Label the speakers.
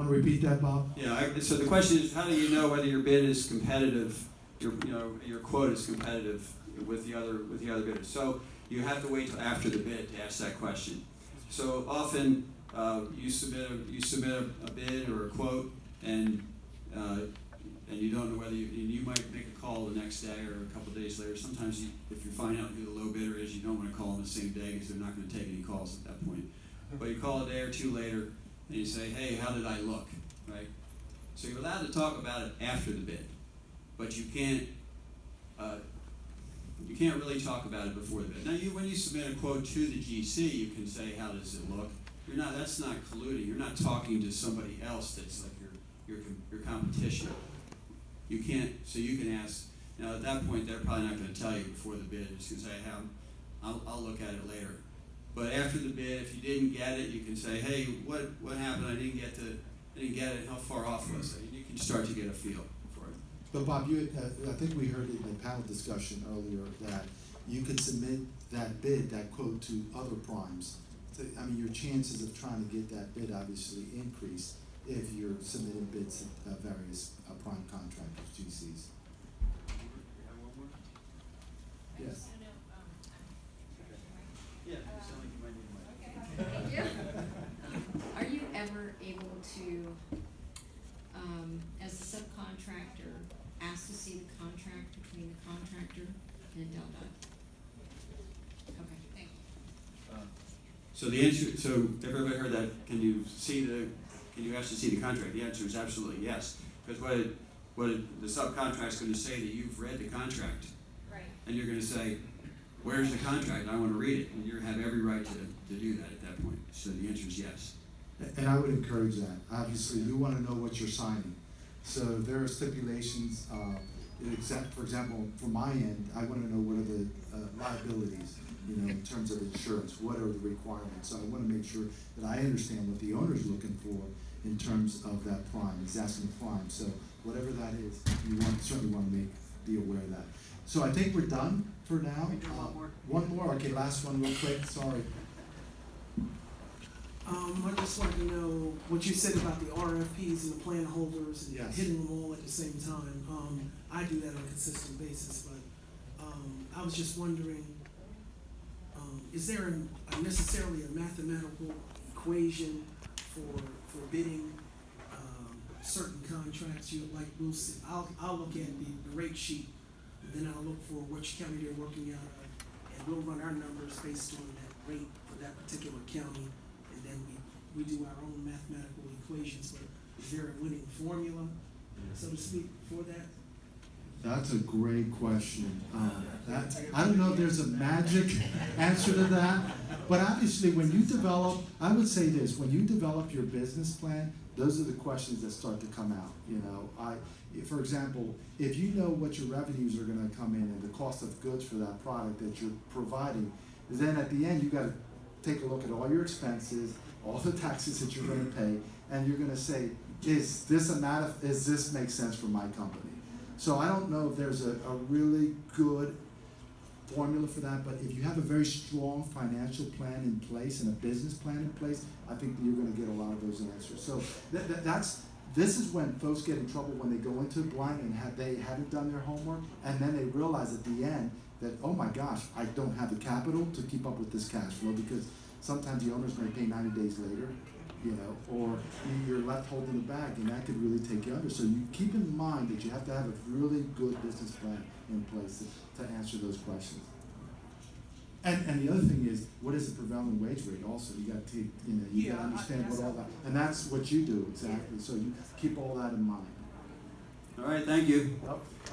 Speaker 1: want to repeat that, Bob?
Speaker 2: Yeah, so the question is, how do you know whether your bid is competitive, your quote is competitive with the other bidders? So you have to wait till after the bid to ask that question. So often you submit a bid or a quote, and you don't know whether you might make a call the next day or a couple of days later. Sometimes if you find out who the low bidder is, you don't want to call them the same day because they're not going to take any calls at that point. But you call a day or two later and you say, hey, how did I look, right? So you're allowed to talk about it after the bid, but you can't really talk about it before the bid. Now, when you submit a quote to the GC, you can say, how does it look? That's not colluding. You're not talking to somebody else that's like your competition. You can't, so you can ask. Now, at that point, they're probably not going to tell you before the bid. They're just going to say, I'll look at it later. But after the bid, if you didn't get it, you can say, hey, what happened? I didn't get it. How far off was it? You can start to get a feel for it.
Speaker 1: But Bob, I think we heard in the panel discussion earlier that you could submit that bid, that quote, to other primes. Your chances of trying to get that bid obviously increase if you're submitting bids at various prime contractors, GCs. Yes.
Speaker 2: Yeah, you sound like you might need a mic.
Speaker 3: Okay, thank you. Are you ever able to, as a subcontractor, ask to see the contract between the contractor and DELDOT? Okay, thank you.
Speaker 2: So the answer, so everybody heard that? Can you ask to see the contract? The answer is absolutely yes. Because what the subcontract's going to say that you've read the contract,
Speaker 3: Right.
Speaker 2: and you're going to say, where's the contract? I want to read it, and you have every right to do that at that point. So the answer is yes.
Speaker 1: And I would encourage that. Obviously, you want to know what you're signing. So there are stipulations. For example, from my end, I want to know what are the liabilities, in terms of insurance. What are the requirements? So I want to make sure that I understand what the owner's looking for in terms of that prime. He's asking the prime. So whatever that is, you certainly want to be aware of that. So I think we're done for now. One more. Okay, last one real quick. Sorry.
Speaker 4: I just wanted to know what you said about the RFPs and the plan holders and
Speaker 1: Yes.
Speaker 4: hitting them all at the same time. I do that on a consistent basis, but I was just wondering, is there necessarily a mathematical equation for bidding certain contracts? We'll see. I'll look at the rate sheet, and then I'll look for which county they're working out of, and we'll run our numbers based on that rate for that particular county. And then we do our own mathematical equations, but is there a winning formula, so to speak, for that?
Speaker 1: That's a great question. I don't know if there's a magic answer to that, but obviously when you develop, I would say this, when you develop your business plan, those are the questions that start to come out. For example, if you know what your revenues are going to come in and the cost of goods for that product that you're providing, then at the end you got to take a look at all your expenses, all the taxes that you're going to pay, and you're going to say, does this make sense for my company? So I don't know if there's a really good formula for that, but if you have a very strong financial plan in place and a business plan in place, I think that you're going to get a lot of those answers. So this is when folks get in trouble when they go into blind and they haven't done their homework, and then they realize at the end that, oh my gosh, I don't have the capital to keep up with this cash flow, because sometimes the owners may pay 90 days later, or you're left holding the bag, and that could really take you under. So you keep in mind that you have to have a really good business plan in place to answer those questions. And the other thing is, what is the prevailing wage rate also? You got to, you got to understand what all that, and that's what you do exactly. So you keep all that in mind.
Speaker 2: All right, thank you.
Speaker 1: Yep.